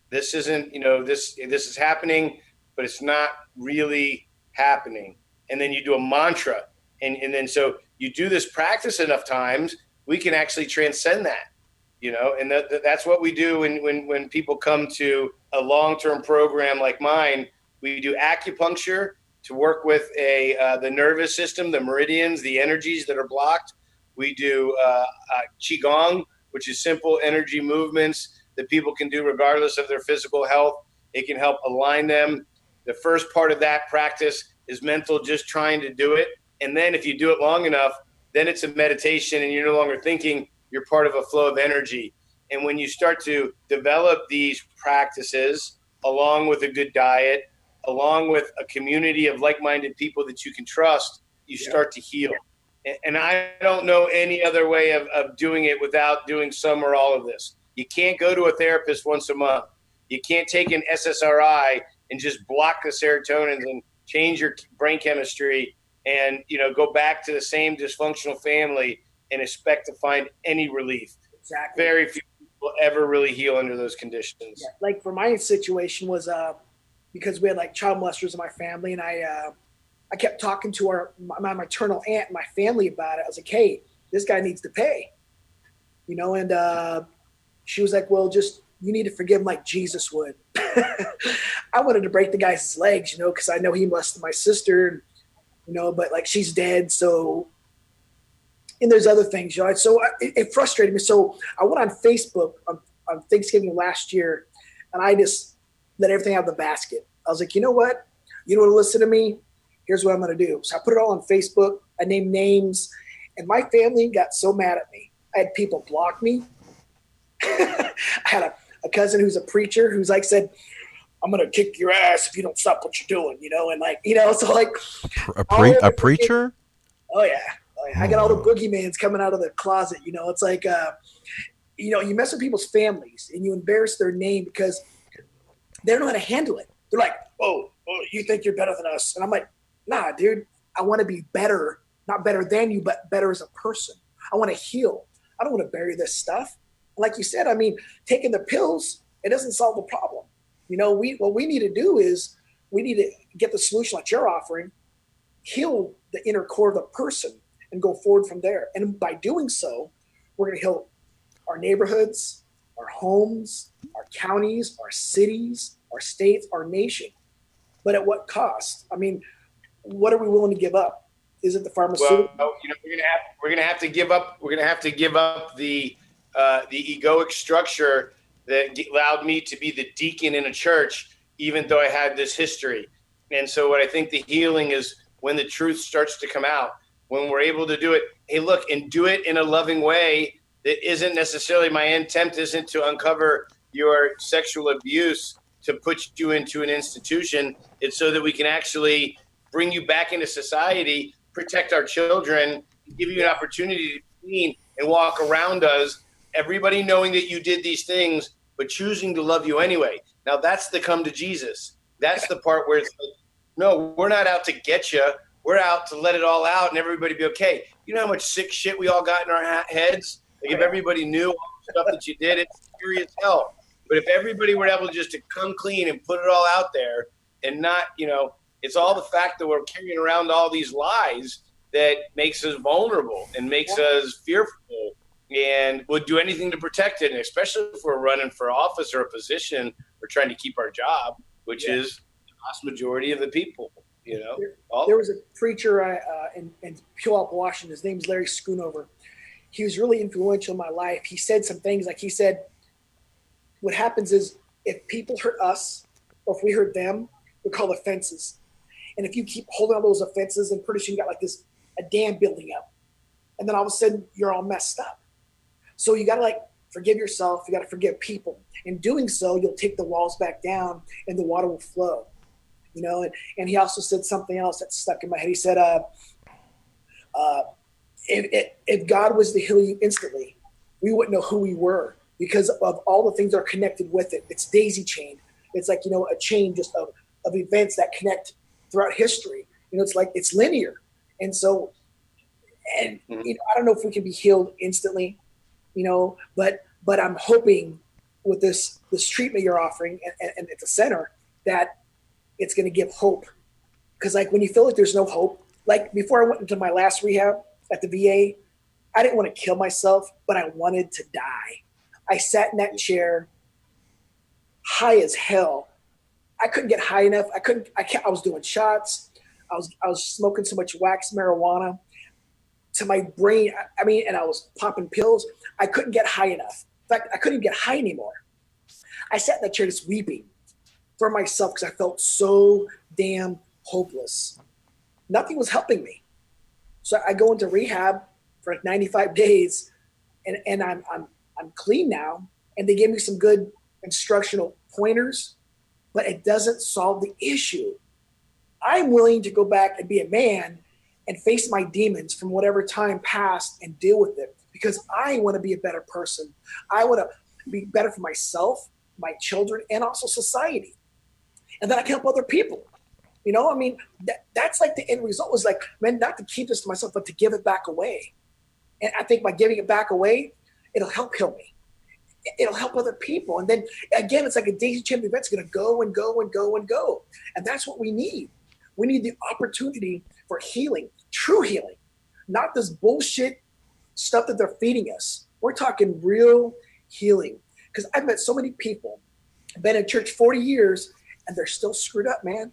This isn't, you know, this is happening, but it's not really happening. And then you do a mantra. And then so you do this practice enough times, we can actually transcend that, you know, and that's what we do when people come to a long-term program like mine. We do acupuncture to work with the nervous system, the meridians, the energies that are blocked. We do Qigong, which is simple energy movements that people can do regardless of their physical health. It can help align them. The first part of that practice is mental, just trying to do it. And then if you do it long enough, then it's a meditation and you're no longer thinking, you're part of a flow of energy. And when you start to develop these practices along with a good diet, along with a community of like-minded people that you can trust, you start to heal. And I don't know any other way of doing it without doing some or all of this. You can't go to a therapist once a month. You can't take an SSRI and just block the serotonin and change your brain chemistry and, you know, go back to the same dysfunctional family and expect to find any relief. Exactly. Very few people ever really heal under those conditions. Yeah. Like for my situation was because we had like child molesters in my family, and I kept talking to my maternal aunt and my family about it. I was like, hey, this guy needs to pay, you know, and she was like, well, just, you need to forgive him like Jesus would. I wanted to break the guy's legs, you know, because I know he molested my sister, you know, but like she's dead. So, and there's other things, you know. So it frustrated me. So I went on Facebook on Thanksgiving last year, and I just let everything out of the basket. I was like, you know what? You don't want to listen to me? Here's what I'm going to do. So I put it all on Facebook. I named names, and my family got so mad at me. I had people block me. I had a cousin who's a preacher who's like said, I'm going to kick your ass if you don't stop what you're doing, and so like A preacher? Oh yeah. I got all the boogeymans coming out of the closet, it's like, you mess with people's families and you embarrass their name because they don't know how to handle it. They're like, oh, you think you're better than us. And I'm like, nah, dude, I want to be better, not better than you, but better as a person. I want to heal. I don't want to bury this stuff. Like you said, taking the pills, it doesn't solve the problem. What we need to do is we need to get the solution like you're offering, heal the inner core of the person and go forward from there. And by doing so, we're going to heal our neighborhoods, our homes, our counties, our cities, our states, our nation. But at what cost? What are we willing to give up? Is it the pharmaceutical? Well, we're gonna have to give up. We're gonna have to give up the egoic structure that allowed me to be the deacon in a church, even though I had this history. And so, what I think the healing is when the truth starts to come out, when we're able to do it. Hey, look, and do it in a loving way. That isn't necessarily my intent. Isn't to uncover your sexual abuse to put you into an institution. It's so that we can actually bring you back into society, protect our children, give you an opportunity to be clean and walk around us, everybody knowing that you did these things, but choosing to love you anyway. Now that's the come to Jesus. That's the part where it's like, no, we're not out to get you. We're out to let it all out and everybody be okay. You know how much sick shit we all got in our heads? Like if everybody knew all the stuff that you did, it's scary as hell. But if everybody were able just to come clean and put it all out there and not, it's all the fact that we're carrying around all these lies that makes us vulnerable and makes us fearful and would do anything to protect it. And especially if we're running for office or a position, we're trying to keep our job, which is the vast majority of the people, There was a preacher in Puyallup, Washington. His name's Larry Schoonover. He was really influential in my life. He said some things like he said, what happens is if people hurt us or if we hurt them, we call offenses. And if you keep holding on those offenses, then pretty soon you got like a dam building up. And then all of a sudden you're all messed up. So you got to forgive yourself. You got to forgive people. In doing so, you'll take the walls back down and the water will flow. And he also said something else that stuck in my head. He said, if God was to heal you instantly, we wouldn't know who we were because of all the things that are connected with it. It's daisy chain. It's like, a chain just of events that connect throughout history. It's linear. And so, I don't know if we can be healed instantly, but I'm hoping with this treatment you're offering and at the center that it's going to give hope. Because when you feel like there's no hope, like before I went into my last rehab at the VA, I didn't want to kill myself, but I wanted to die. I sat in that chair high as hell. I couldn't get high enough. I was doing shots. I was smoking so much wax marijuana to my brain. And I was popping pills. I couldn't get high enough. In fact, I couldn't even get high anymore. I sat in that chair just weeping for myself because I felt so damn hopeless. Nothing was helping me. So I go into rehab for 95 days and I'm clean now. And they gave me some good instructional pointers, but it doesn't solve the issue. I'm willing to go back and be a man and face my demons from whatever time passed and deal with it because I want to be a better person. I want to be better for myself, my children, and also society. And then I can help other people. That's like the end result was not to keep this to myself, but to give it back away. And I think by giving it back away, it'll help heal me. It'll help other people. And then again, it's like a daisy chain of events going to go and go and go and go. And that's what we need. We need the opportunity for healing, true healing, not this bullshit stuff that they're feeding us. We're talking real healing. Because I've met so many people, I've been in church 40 years, and they're still screwed up, man.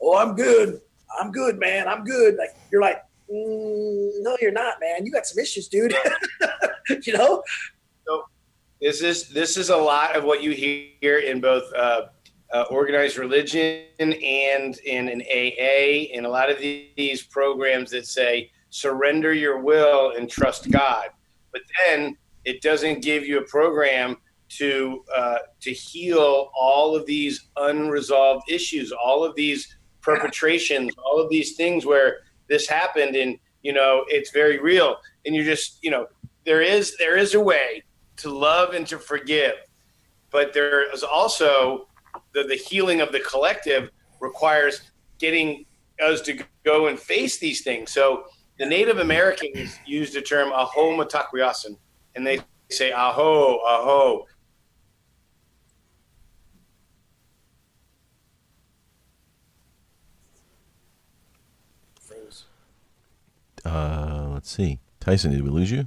Oh, I'm good. I'm good, man. I'm good. You're like, no, you're not, man. You got some issues, dude. So this is a lot of what you hear in both organized religion and in an AA, and a lot of these programs that say surrender your will and trust God. But then it doesn't give you a program to heal all of these unresolved issues, all of these perpetrations, all of these things where this happened, and it's very real. And you're just, there is a way to love and to forgive, but there is also the healing of the collective requires getting us to go and face these things. So the Native Americans used the term aho matakuyasin, and they say aho, aho. Let's see. Tyson, did we lose you?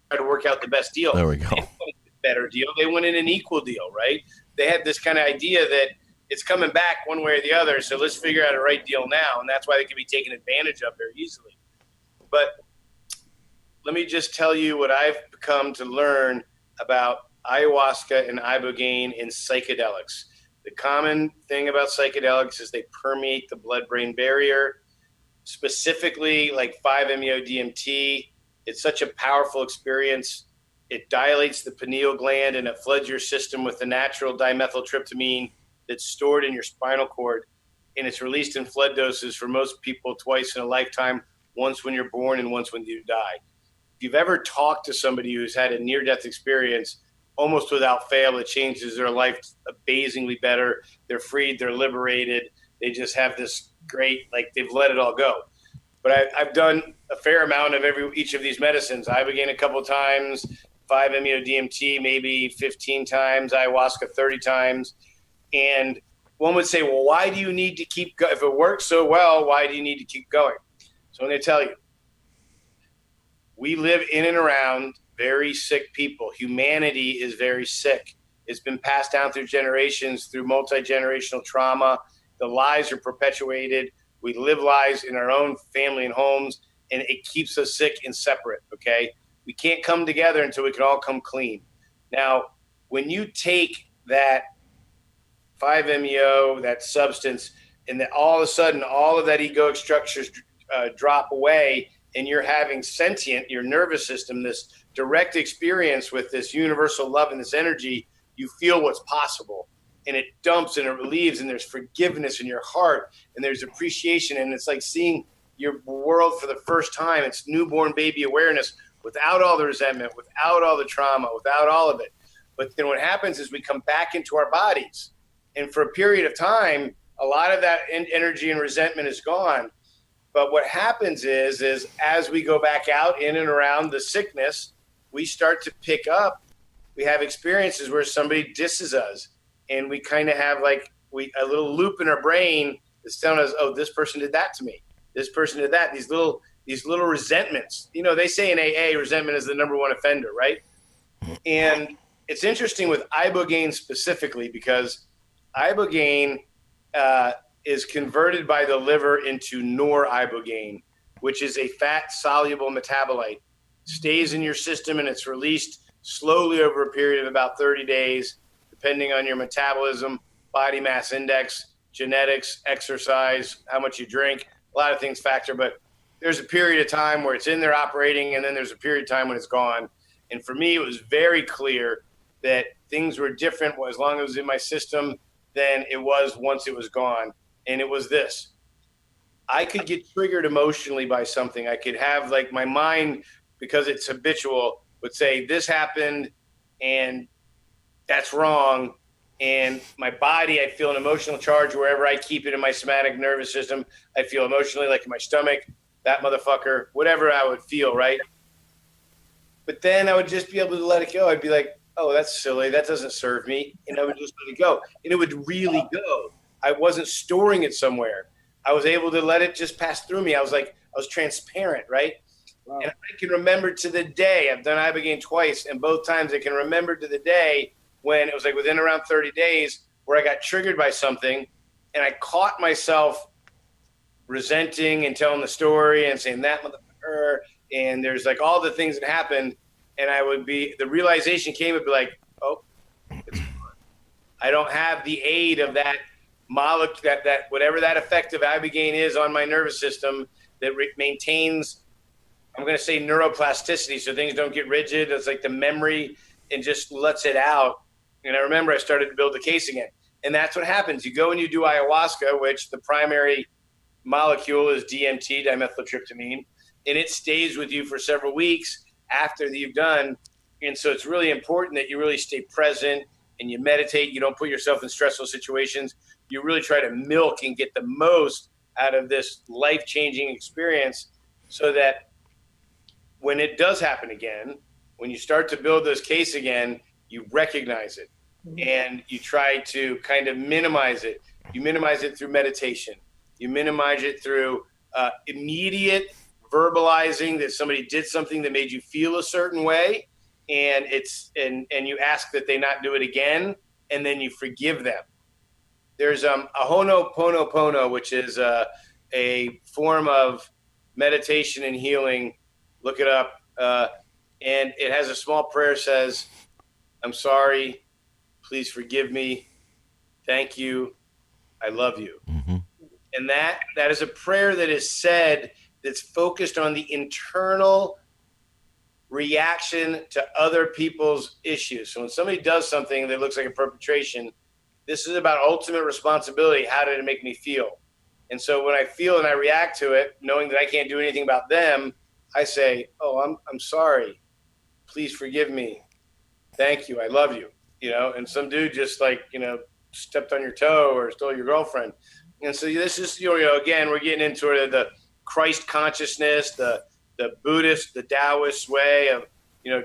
Try to work out the best deal. There we go. They wanted a better deal. They wanted an equal deal, right? They had this kind of idea that it's coming back one way or the other, so let's figure out a right deal now, and that's why they can be taken advantage of very easily. But let me just tell you what I've come to learn about ayahuasca and Ibogaine in psychedelics. The common thing about psychedelics is they permeate the blood-brain barrier, specifically like 5-MeO-DMT. It's such a powerful experience. It dilates the pineal gland and it floods your system with the natural dimethyltryptamine that's stored in your spinal cord. And it's released in flood doses for most people twice in a lifetime, once when you're born and once when you die. If you've ever talked to somebody who's had a near-death experience, almost without fail, it changes their life amazingly better. They're freed, they're liberated. They just have this great, like they've let it all go. But I've done a fair amount of each of these medicines. Ibogaine a couple of times, 5-MeO-DMT maybe 15 times, ayahuasca 30 times. And one would say, well, why do you need to keep going? If it works so well, why do you need to keep going? So I'm going to tell you, we live in and around very sick people. Humanity is very sick. It's been passed down through generations, through multi-generational trauma. The lies are perpetuated. We live lies in our own family and homes, and it keeps us sick and separate, okay? We can't come together until we can all come clean. Now, when you take that 5-MeO, that substance, and then all of a sudden all of that egoic structures drop away, and you're having sentient, your nervous system, this direct experience with this universal love and this energy, you feel what's possible. And it dumps and it relieves, and there's forgiveness in your heart, and there's appreciation, and it's like seeing your world for the first time. It's newborn baby awareness without all the resentment, without all the trauma, without all of it. But then what happens is we come back into our bodies, and for a period of time, a lot of that energy and resentment is gone. But what happens is as we go back out in and around the sickness, we start to pick up. We have experiences where somebody disses us, and we kind of have like a little loop in our brain that's telling us, oh, this person did that to me. This person did that. These little resentments. They say in AA, resentment is the number one offender, right? And it's interesting with Ibogaine specifically because Ibogaine is converted by the liver into noribogaine, which is a fat-soluble metabolite. Stays in your system, and it's released slowly over a period of about 30 days, depending on your metabolism, body mass index, genetics, exercise, how much you drink. A lot of things factor, but there's a period of time where it's in there operating, and then there's a period of time when it's gone. And for me, it was very clear that things were different as long as it was in my system than it was once it was gone. And it was this. I could get triggered emotionally by something. I could have like my mind, because it's habitual, would say this happened and that's wrong. And my body, I feel an emotional charge wherever I keep it in my somatic nervous system. I feel emotionally like in my stomach, that motherfucker, whatever I would feel, right? But then I would just be able to let it go. I'd be like, oh, that's silly. That doesn't serve me. And I would just let it go. And it would really go. I wasn't storing it somewhere. I was able to let it just pass through me. I was transparent, right? Wow. And I can remember to the day, I've done Ibogaine twice, and both times I can remember to the day when it was like within around 30 days where I got triggered by something, and I caught myself resenting and telling the story and saying that motherfucker, and there's like all the things that happened, and the realization came, it'd be like, oh, it's gone. I don't have the aid of that molecule, that whatever that effect of Ibogaine is on my nervous system that maintains, I'm going to say neuroplasticity, so things don't get rigid. It's like the memory and just lets it out. And I remember I started to build the case again. And that's what happens. You go and you do ayahuasca, which the primary molecule is DMT, dimethyltryptamine, and it stays with you for several weeks after you've done. And so it's really important that you really stay present and you meditate. You don't put yourself in stressful situations. You really try to milk and get the most out of this life-changing experience so that when it does happen again, when you start to build this case again, you recognize it and you try to kind of minimize it. You minimize it through meditation. You minimize it through immediate verbalizing that somebody did something that made you feel a certain way, and you ask that they not do it again, and then you forgive them. There's a Ho'oponopono, which is a form of meditation and healing. Look it up. And it has a small prayer that says, I'm sorry, please forgive me, thank you, I love you. Mm-hmm. And that is a prayer that is said that's focused on the internal reaction to other people's issues. So when somebody does something that looks like a perpetration, this is about ultimate responsibility. How did it make me feel? And so when I feel and I react to it, knowing that I can't do anything about them, I say, oh, I'm sorry. Please forgive me. Thank you. I love you. And some dude just stepped on your toe or stole your girlfriend. And so this is, again, we're getting into sort of the Christ consciousness, the Buddhist, the Taoist way of,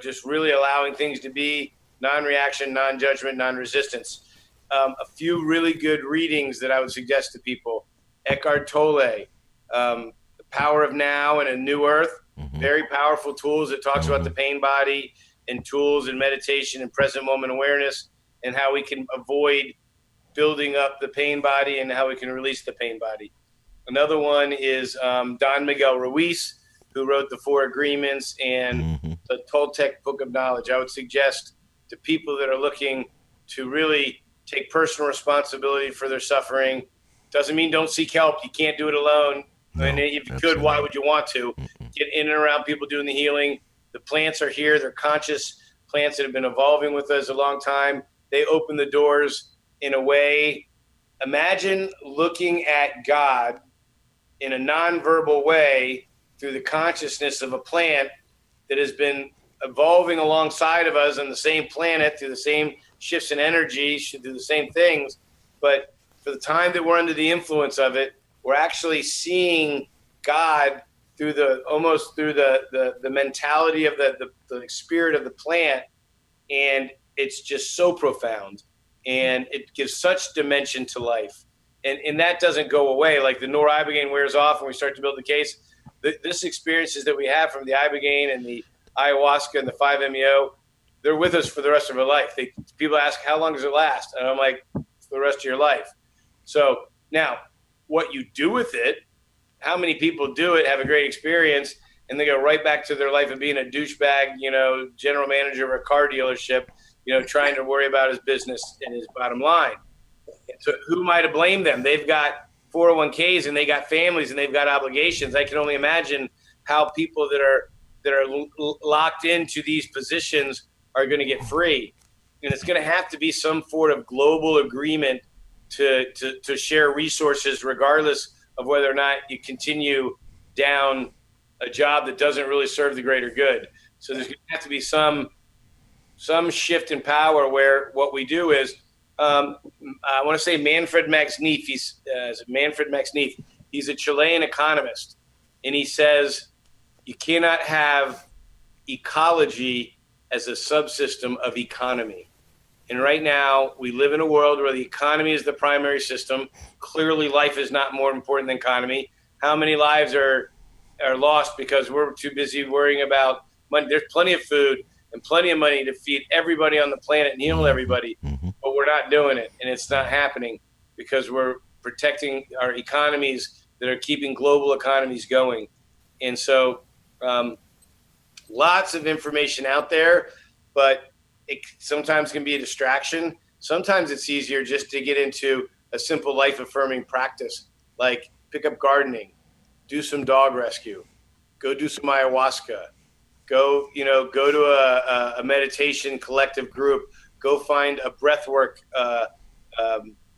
just really allowing things to be non-reaction, non-judgment, non-resistance. A few really good readings that I would suggest to people. Eckhart Tolle, The Power of Now and a New Earth. Mm-hmm. Very powerful tools. It talks about the pain body and tools and meditation and present moment awareness and how we can avoid building up the pain body and how we can release the pain body. Another one is Don Miguel Ruiz, who wrote the Four Agreements and the Toltec Book of Knowledge. I would suggest to people that are looking to really take personal responsibility for their suffering. Doesn't mean don't seek help. You can't do it alone. No, and if you could, why would you want to? Get in and around people doing the healing. The plants are here. They're conscious plants that have been evolving with us a long time. They open the doors in a way. Imagine looking at God in a nonverbal way through the consciousness of a plant that has been evolving alongside of us on the same planet through the same shifts in energy, should do the same things. But for the time that we're under the influence of it, we're actually seeing God through the mentality of the spirit of the plant. And it's just so profound. And it gives such dimension to life. And that doesn't go away. Like the Ibogaine wears off and we start to build the case. This experiences that we have from the Ibogaine and the ayahuasca and the 5-MeO, they're with us for the rest of our life. People ask, how long does it last? And I'm like, for the rest of your life. So now, what you do with it, how many people do it, have a great experience, and they go right back to their life of being a douchebag, general manager of a car dealership, trying to worry about his business and his bottom line. So who am I to blame them? They've got 401ks and they got families and they've got obligations. I can only imagine how people that are locked into these positions are going to get free. And it's going to have to be some sort of global agreement to share resources, regardless of whether or not you continue down a job that doesn't really serve the greater good. So there's going to have to be some shift in power where what we do is, I want to say Manfred Max Neef. He's a Chilean economist, and he says you cannot have ecology as a subsystem of economy. And right now, we live in a world where the economy is the primary system. Clearly, life is not more important than economy. How many lives are lost because we're too busy worrying about money? There's plenty of food and plenty of money to feed everybody on the planet and heal everybody, but we're not doing it, and it's not happening because we're protecting our economies that are keeping global economies going. And so lots of information out there, but it sometimes can be a distraction. Sometimes it's easier just to get into a simple life-affirming practice, like pick up gardening, do some dog rescue, go do some ayahuasca, Go to a meditation collective group. Go find a breathwork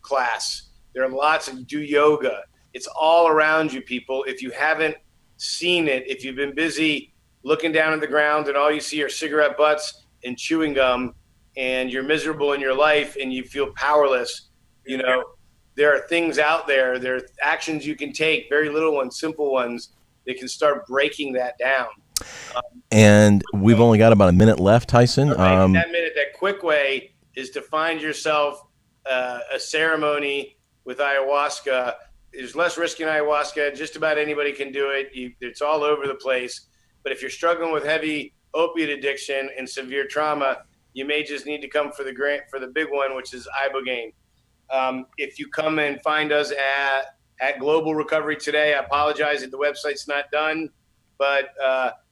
class. There are lots of do yoga. It's all around you, people. If you haven't seen it, if you've been busy looking down at the ground and all you see are cigarette butts and chewing gum, and you're miserable in your life and you feel powerless, there are things out there. There are actions you can take, very little ones, simple ones, that can start breaking that down. And we've only got about a minute left, Tyson. That quick way is to find yourself a ceremony with ayahuasca. There's less risk in ayahuasca. Just about anybody can do it. It's all over the place. But if you're struggling with heavy opiate addiction and severe trauma, you may just need to come for the big one, which is Ibogaine. If you come and find us at Global Recovery Today, I apologize that the website's not done, but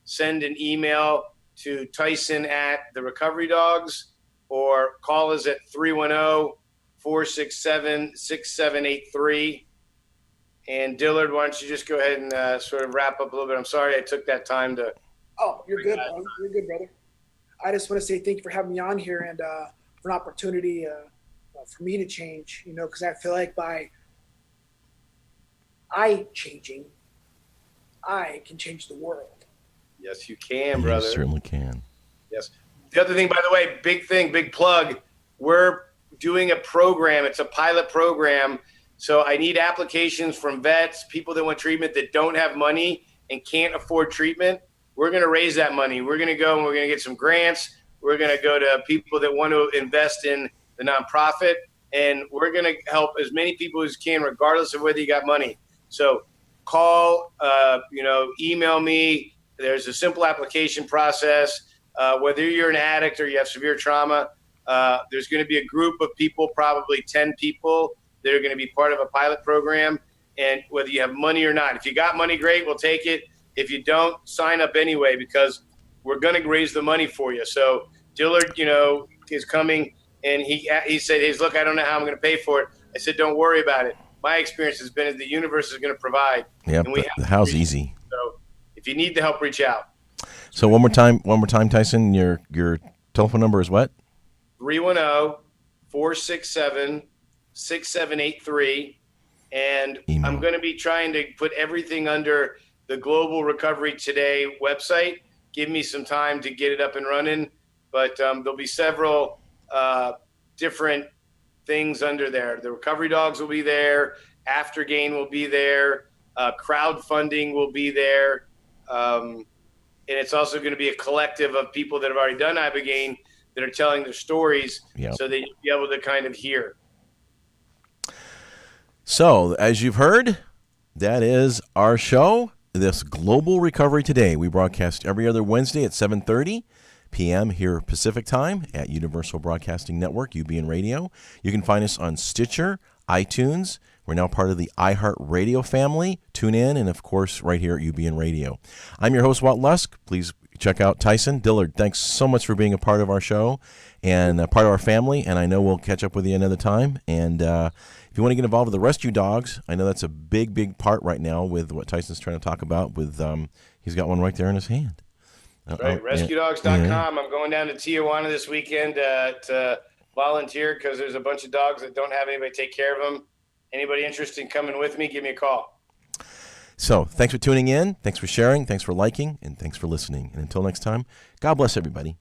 send an email to Tyson at the Recovery Dogs, or call us at 310-467-6783. And Dillard, why don't you just go ahead and sort of wrap up a little bit? I'm sorry I took that time to. Oh, you're good, brother. You're good, brother. I just want to say thank you for having me on here and for an opportunity for me to change, because I feel like by changing, I can change the world. Yes, you can, brother. You certainly can. Yes. The other thing, by the way, big plug, we're doing a program. It's a pilot program. So I need applications from vets, people that want treatment that don't have money and can't afford treatment. We're going to raise that money. We're going to go and we're going to get some grants. We're going to go to people that want to invest in the nonprofit, and we're going to help as many people as can, regardless of whether you got money. So call, email me. There's a simple application process. Whether you're an addict or you have severe trauma, there's going to be a group of people, probably 10 people, that are going to be part of a pilot program. And whether you have money or not, if you got money, great, we'll take it. If you don't, sign up anyway, because we're going to raise the money for you. So Dillard, is coming, and he said, "Hey, look, I don't know how I'm going to pay for it." I said, "Don't worry about it. My experience has been that the universe is going to provide." Yep, the how's easy. So if you need the help, reach out. So one more time, Tyson, your telephone number is what? 310-467-6783. And email. I'm going to be trying to put everything under the Global Recovery Today website. Give me some time to get it up and running. But there'll be several different things under there. The Recovery Dogs will be there. Aftergain will be there. Crowdfunding will be there. And it's also going to be a collective of people that have already done Ibogaine that are telling their stories, so that you'll be able to kind of hear. So, as you've heard, that is our show, this Global Recovery Today. We broadcast every other Wednesday at 7:30 p.m. here Pacific Time at Universal Broadcasting Network, UBN Radio. You can find us on Stitcher, iTunes. We're now part of the iHeartRadio family. Tune in, and of course, right here at UBN Radio. I'm your host, Walt Lusk. Please check out Tyson. Dillard, thanks so much for being a part of our show and part of our family, and I know we'll catch up with you another time. And if you want to get involved with the rescue dogs, I know that's a big part right now with what Tyson's trying to talk about. With he's got one right there in his hand. Right, rescuedogs.com. Yeah. I'm going down to Tijuana this weekend to volunteer because there's a bunch of dogs that don't have anybody take care of them. Anybody interested in coming with me, give me a call. So thanks for tuning in. Thanks for sharing. Thanks for liking. And thanks for listening. And until next time, God bless everybody.